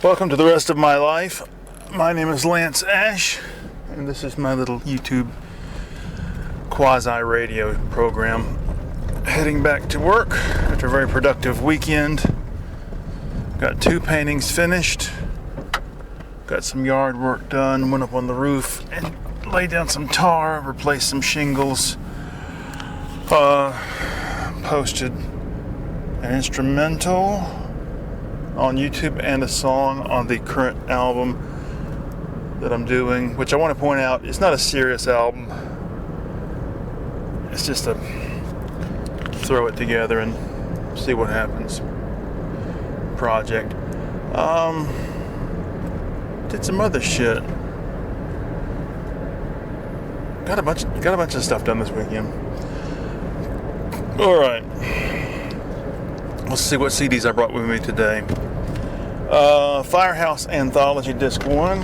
Welcome to the rest of my life. My name is Lance Ash, and this is my little YouTube quasi-radio program. Heading back to work after a very productive weekend. Got 2 paintings finished. Got some yard work done. Went up on the roof and laid down some tar, replaced some shingles. Posted an instrumental on YouTube and a song on the current album that I'm doing, which I want to point out is not a serious album. It's just a throw it together and see what happens project. Did some other shit. Got a bunch of stuff done this weekend. All right. Let's see what CDs I brought with me today. Firehouse Anthology Disc 1.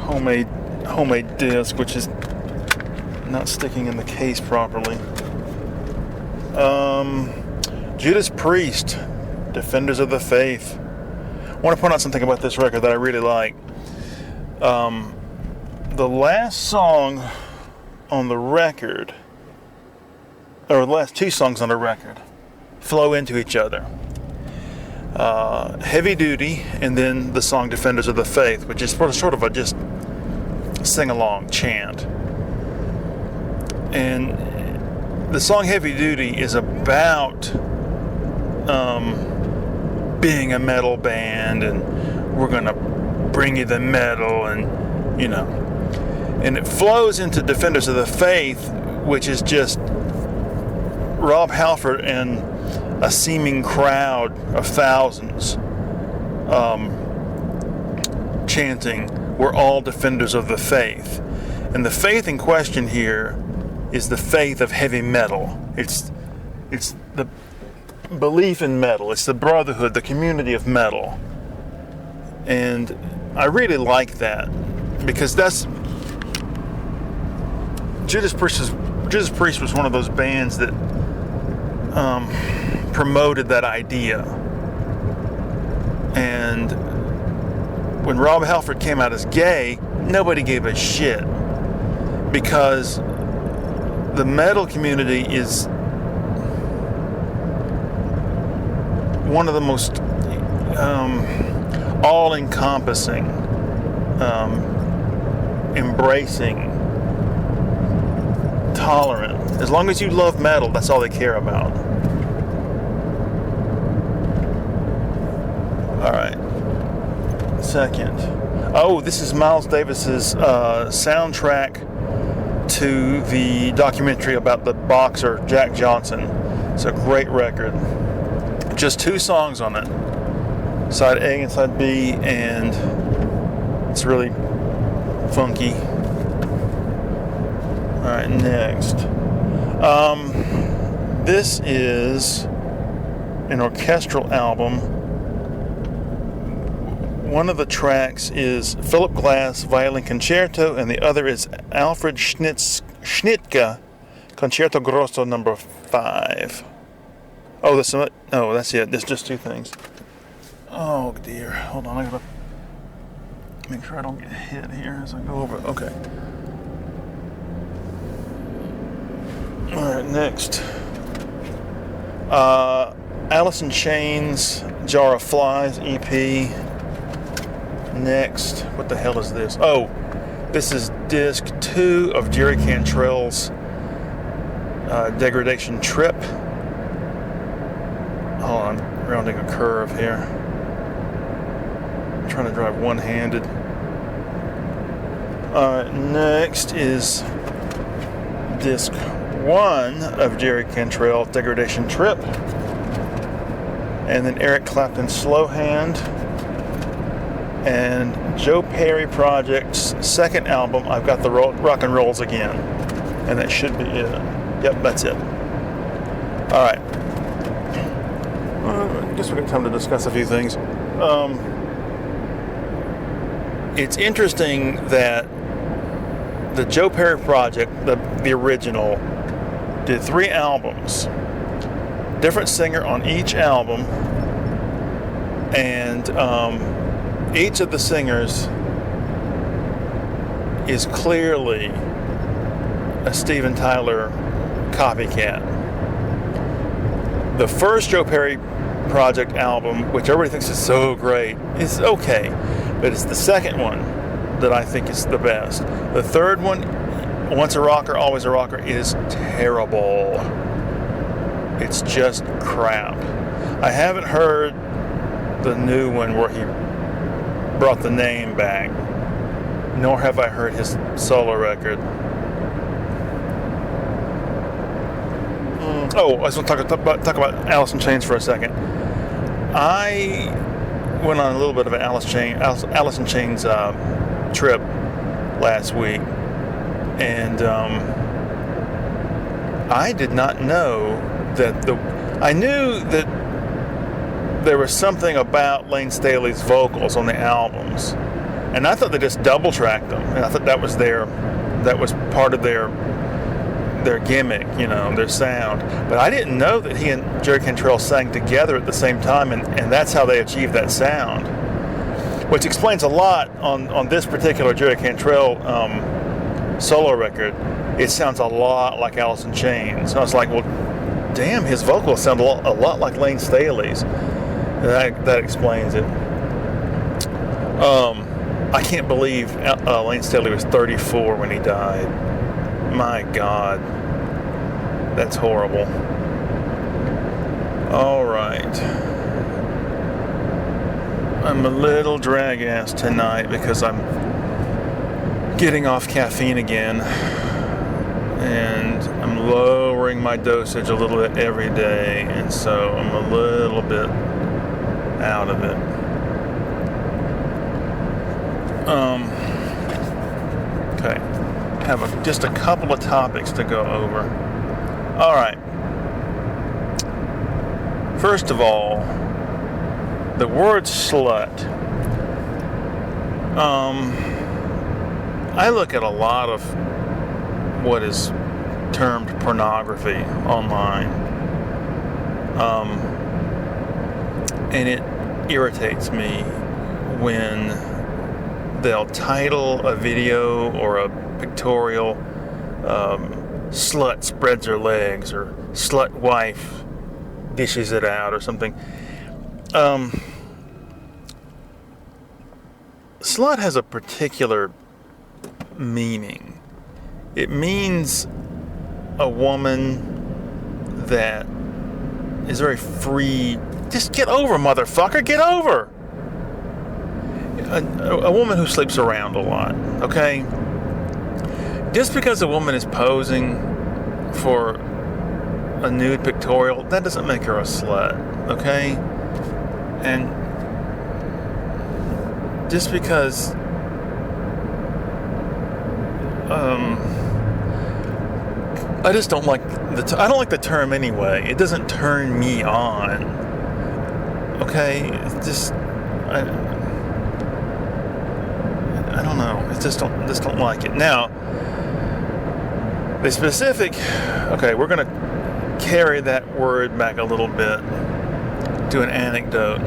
Homemade disc, which is not sticking in the case properly. Judas Priest, Defenders of the Faith. I want to point out something about this record that I really like. The last song on the record, or the last 2 songs on the record, flow into each other. Heavy Duty, and then the song Defenders of the Faith, which is sort of a just sing-along chant. And the song Heavy Duty is about being a metal band, and we're gonna bring you the metal, and and it flows into Defenders of the Faith, which is just Rob Halford and a seeming crowd of thousands chanting, "We're all defenders of the faith." And the faith in question here is the faith of heavy metal. It's the belief in metal. It's the brotherhood, the community of metal. And I really like that, because that's Judas Priest was one of those bands that promoted that idea. And when Rob Halford came out as gay, nobody gave a shit, because the metal community is one of the most all-encompassing, embracing, tolerant. As long as you love metal, that's all they care about. Alright. Second. Oh, this is Miles Davis's soundtrack to the documentary about the boxer Jack Johnson. It's a great record. Just 2 songs on it. Side A and side B, and it's really funky. Alright, next. This is an orchestral album. One of the tracks is Philip Glass Violin Concerto, and the other is Alfred Schnittke Concerto Grosso No. 5. Oh, that's it. There's just 2 things. Oh dear. Hold on, I gotta make sure I don't get hit here as I go over it. Okay. Alright, next. Alice in Chains, Jar of Flies EP. Next. What the hell is this? Oh, this is disc 2 of Jerry Cantrell's Degradation Trip. Hold on, rounding a curve here. I'm trying to drive one-handed. Alright, next is disc 1 of Jerry Cantrell, Degradation Trip. And then Eric Clapton's Slow Hand. And Joe Perry Project's second album, I've Got the Rock and Rolls Again. And that should be it. Yep, that's it. Alright. I guess we got time to discuss a few things. It's interesting that the Joe Perry Project, the original, did 3 albums. Different singer on each album. And each of the singers is clearly a Steven Tyler copycat. The first Joe Perry Project album, which everybody thinks is so great, is okay, but it's the second one that I think is the best. The third one, Once a Rocker, Always a Rocker, is terrible. It's just crap. I haven't heard the new one where he brought the name back, nor have I heard his solo record. Oh, I just want to talk about Alice in Chains for a second. I went on a little bit of an Alice in Chains trip last week, and I did not know that I knew that there was something about Lane Staley's vocals on the albums, and I thought they just double tracked them, and I thought that was part of their gimmick, their sound. But I didn't know that he and Jerry Cantrell sang together at the same time, and that's how they achieved that sound, which explains a lot on this particular Jerry Cantrell solo record. It sounds a lot like Alice in Chains. And I was like, well, damn, his vocals sound a lot like Lane Staley's. That explains it. I can't believe Lane Staley was 34 when he died. My God, that's horrible. All right. I'm a little drag-ass tonight because I'm getting off caffeine again, and I'm lowering my dosage a little bit every day, and so I'm a little bit out of it. Okay. Have just a couple of topics to go over. All right. First of all, the word slut. I look at a lot of what is termed pornography online, and it irritates me when they'll title a video or a pictorial, slut spreads her legs, or slut wife dishes it out, or something. Slut has a particular meaning. It means a woman that is very free. Just get over, motherfucker, get over. A woman who sleeps around a lot, okay? Just because a woman is posing for a nude pictorial, that doesn't make her a slut, okay? And just because I just don't like I don't like the term anyway. It doesn't turn me on, okay? It's just I don't know. I just don't like it. Now, the specific, okay, we're going to carry that word back a little bit to an anecdote.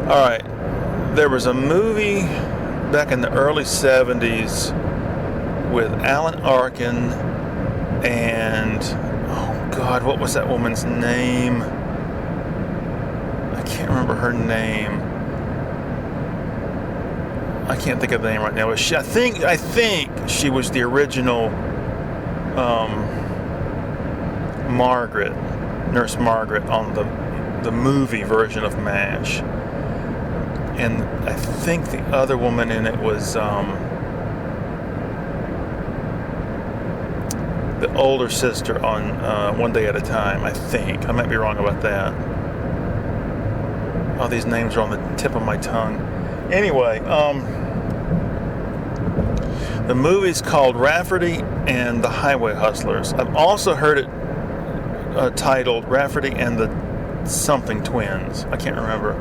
All right, there was a movie back in the early 70s with Alan Arkin and, oh God, what was that woman's name? I can't remember her name. I can't think of the name right now. I think she was the original Margaret, Nurse Margaret, on the movie version of MASH. And I think the other woman in it was the older sister on One Day at a Time, I think. I might be wrong about that. All these names are on the tip of my tongue. Anyway, the movie's called Rafferty and the Highway Hustlers. I've also heard it titled Rafferty and the something twins. I can't remember.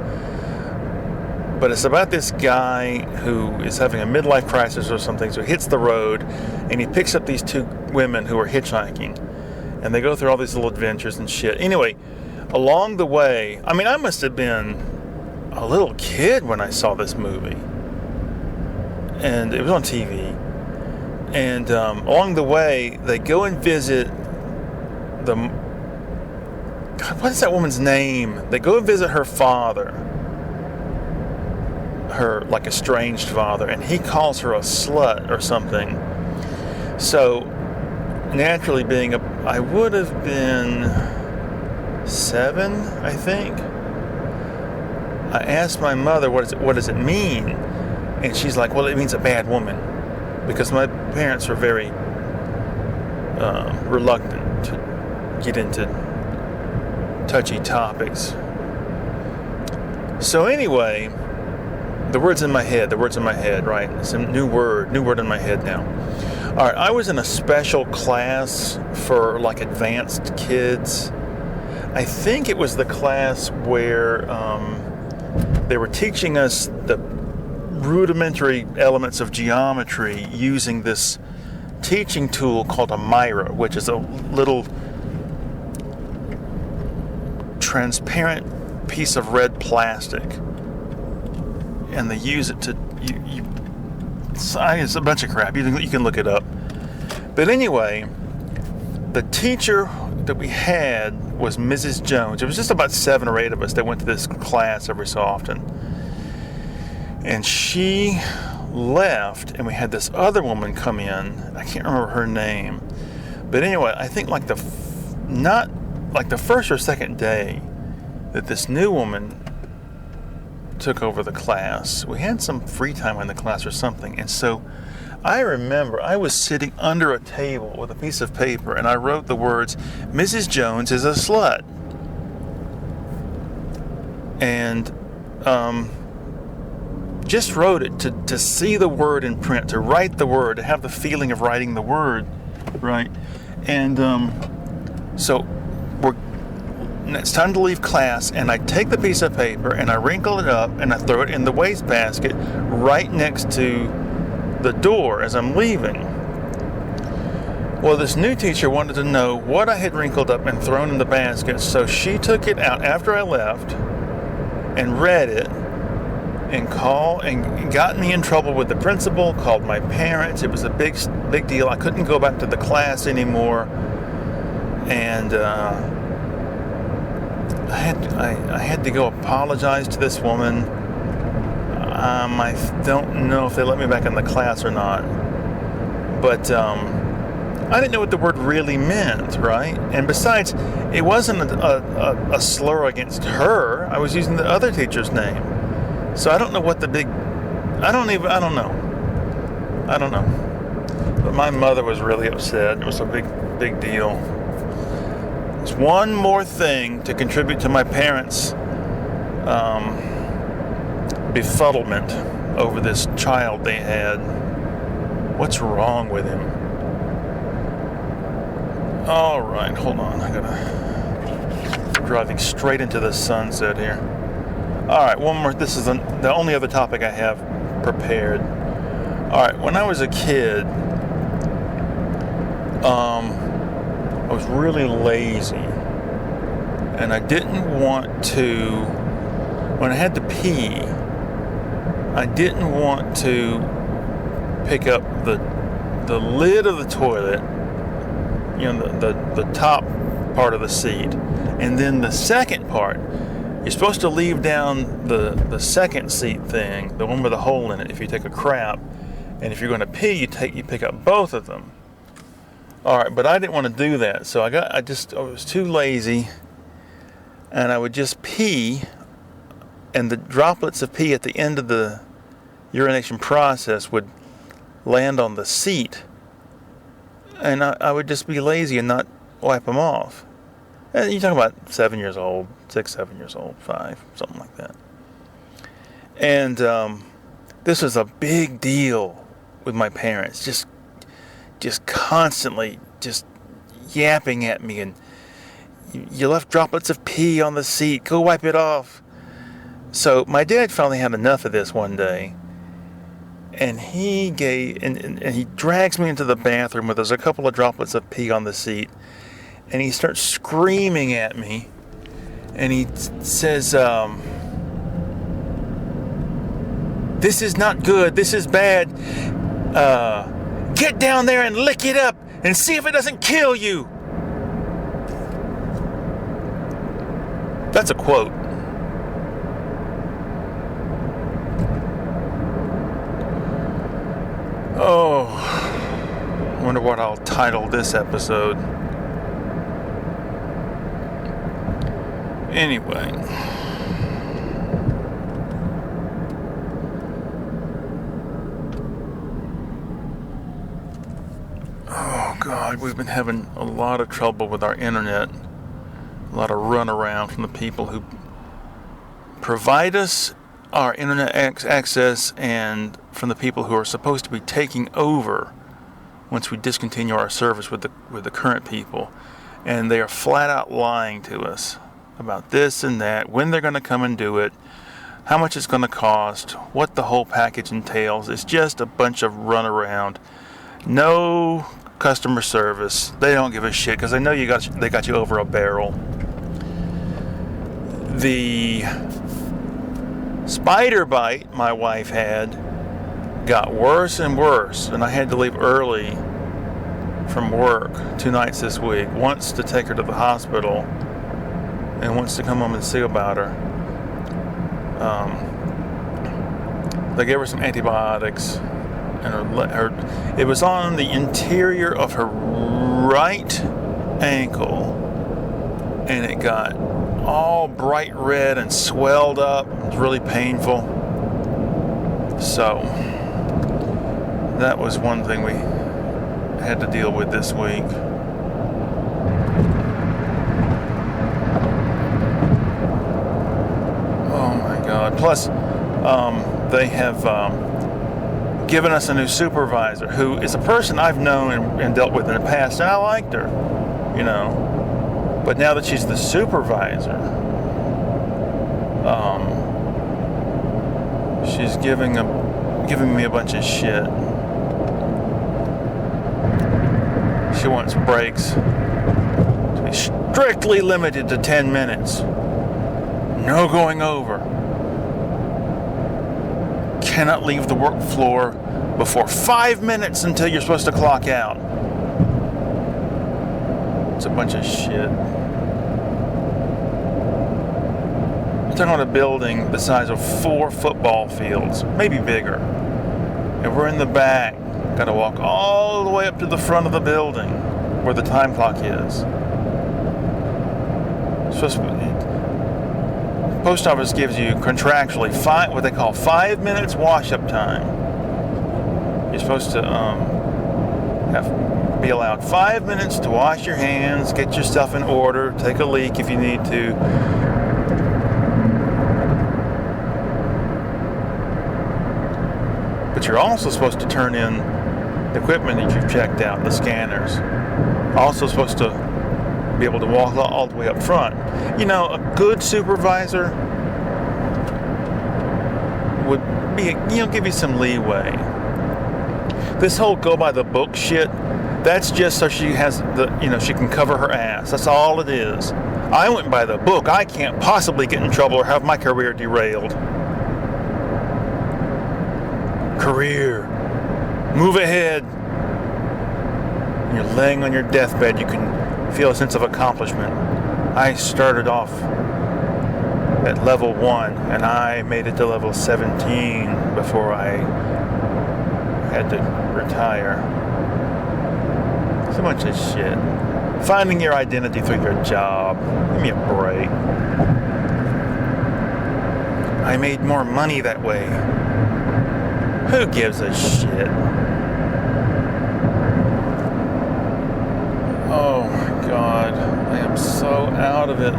But it's about this guy who is having a midlife crisis or something, so he hits the road, and he picks up these two women who are hitchhiking, and they go through all these little adventures and shit. Anyway, along the way, I mean, I must have been a little kid when I saw this movie. And it was on TV. And along the way, they go and visit God, what is that woman's name? They go and visit her father. Her, like, estranged father. And he calls her a slut or something. So, naturally I would have been 7, I think. I asked my mother, what does it mean? And she's like, well, it means a bad woman. Because my parents were very reluctant to get into touchy topics. So anyway, the word's in my head, right? It's a new word in my head now. All right, I was in a special class for, like, advanced kids. I think it was the class where they were teaching us the rudimentary elements of geometry using this teaching tool called a Mira, which is a little transparent piece of red plastic. And they use it to... it's a bunch of crap. You can look it up. But anyway, the teacher that we had was Mrs. Jones. It was just about 7 or 8 of us that went to this class every so often. And she left, and we had this other woman come in. I can't remember her name. But anyway, I think not like the first or second day that this new woman took over the class, we had some free time in the class or something. And so I remember I was sitting under a table with a piece of paper, and I wrote the words, Mrs. Jones is a slut. And just wrote it to see the word in print, to write the word, to have the feeling of writing the word, right? And so it's time to leave class, and I take the piece of paper and I wrinkle it up and I throw it in the wastebasket right next to the door as I'm leaving. Well, this new teacher wanted to know what I had wrinkled up and thrown in the basket, so she took it out after I left and read it and got me in trouble with the principal, called my parents. It was a big deal. I couldn't go back to the class anymore, and I had to go apologize to this woman. I don't know if they let me back in the class or not, but I didn't know what the word really meant, right? And besides, it wasn't a slur against her. I was using the other teacher's name. So I don't know what I don't know. But my mother was really upset. It was a big deal. It's one more thing to contribute to my parents' befuddlement over this child they had. What's wrong with him? All right, hold on. I'm driving straight into the sunset here. All right, one more. This is the only other topic I have prepared. All right, when I was a kid, I was really lazy, and I didn't want to. When I had to pee, I didn't want to pick up the lid of the toilet, the top part of the seat, and then the second part. You're supposed to leave down the second seat thing, the one with a hole in it, if you take a crap. And if you're going to pee, you pick up both of them. All right, but I didn't want to do that, so I was too lazy, and I would just pee, and the droplets of pee at the end of the urination process would land on the seat, and I would just be lazy and not wipe them off. And you're talking about 7 years old, 6, 7 years old, 5, something like that. And this was a big deal with my parents, just constantly just yapping at me, and you left droplets of pee on the seat, go wipe it off. So my dad finally had enough of this one day, and he drags me into the bathroom where there's a couple of droplets of pee on the seat, and he starts screaming at me, and he says, This is not good. This is bad. Get down there and lick it up and see if it doesn't kill you. That's a quote. Oh, I wonder what I'll title this episode. Anyway. Oh God, we've been having a lot of trouble with our internet. A lot of runaround from the people who provide us our internet access, and from the people who are supposed to be taking over once we discontinue our service with the current people. And they are flat out lying to us about this and that, when they're going to come and do it, how much it's going to cost, what the whole package entails. It's just a bunch of runaround. No customer service. They don't give a shit because they know they got you over a barrel. The spider bite my wife had got worse and worse, and I had to leave early from work 2 nights this week. Once to take her to the hospital, and once to come home and see about her. They gave her some antibiotics, and it was on the interior of her right ankle, and it got all bright red and swelled up. It was really painful. So that was one thing we had to deal with this week. Oh my God. Plus, they have given us a new supervisor who is a person I've known and dealt with in the past, and I liked her, you know. But now that she's the supervisor, she's giving me a bunch of shit. She wants breaks to be strictly limited to 10 minutes. No going over. Cannot leave the work floor before 5 minutes until you're supposed to clock out. It's a bunch of shit. I'm talking about a building the size of 4 football fields, maybe bigger. And we're in the back. Got to walk all the way up to the front of the building where the time clock is. Post office gives you contractually what they call 5 minutes wash-up time. You're supposed to be allowed 5 minutes to wash your hands, get your stuff in order, take a leak if you need to. But you're also supposed to turn in the equipment that you've checked out, the scanners. Also supposed to be able to walk all the way up front. You know, a good supervisor would be, give you some leeway. This whole go by the book shit, that's just so she has she can cover her ass. That's all it is. I went by the book. I can't possibly get in trouble or have my career derailed. Career. Move ahead. When you're laying on your deathbed, you can feel a sense of accomplishment. I started off at level 1 and I made it to level 17 before I had to retire. So much of shit. Finding your identity through your job. Give me a break. I made more money that way. Who gives a shit? Oh my God, I am so out of it.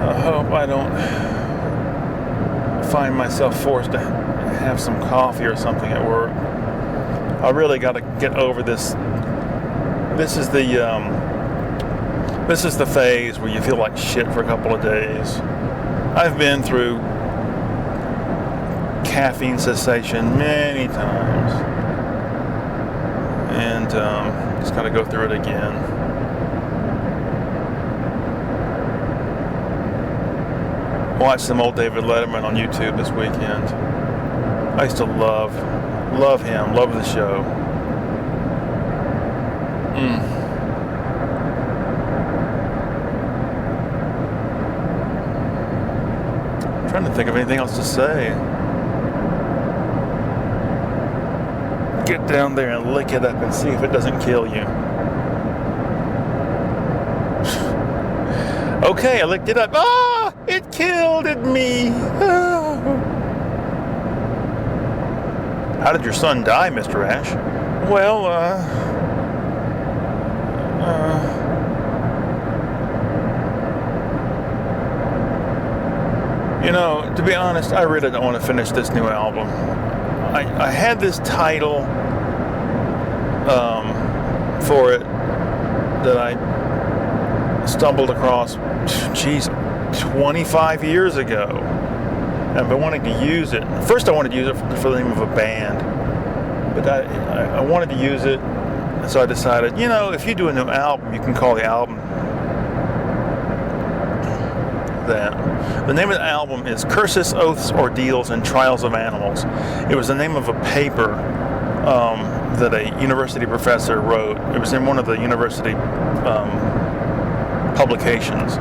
I hope I don't find myself forced to have some coffee or something at work. I really got to get over this. This is the phase where you feel like shit for a couple of days. I've been through caffeine cessation many times, and just got to go through it again. watched some old David Letterman on YouTube this weekend. I used to love him, love the show. I'm trying to think of anything else to say. Get down there and lick it up and see if it doesn't kill you. Okay, I licked it up. Ah! It killed me. Ah. How did your son die, Mr. Ash? Well, you know, to be honest, I really don't want to finish this new album. I had this title for it that I stumbled across, 25 years ago. And I've been wanting to use it. First I wanted to use it for the name of a band. But I wanted to use it, so I decided, you know, if you do a new album, you can call the album that. The name of the album is Curses, Oaths, Ordeals, and Trials of Animals. It was the name of a paper that a university professor wrote. It was in one of the university publications.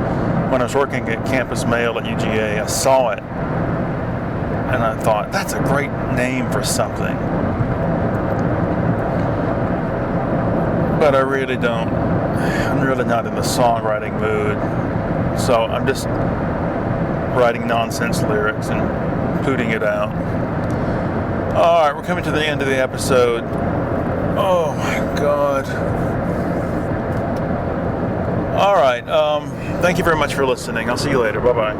When I was working at Campus Mail at UGA, I saw it, and I thought, that's a great name for something. But I'm really not in the songwriting mood. So I'm just writing nonsense lyrics and putting it out. Alright, we're coming to the end of the episode. Oh my God. Alright, thank you very much for listening. I'll see you later. Bye-bye.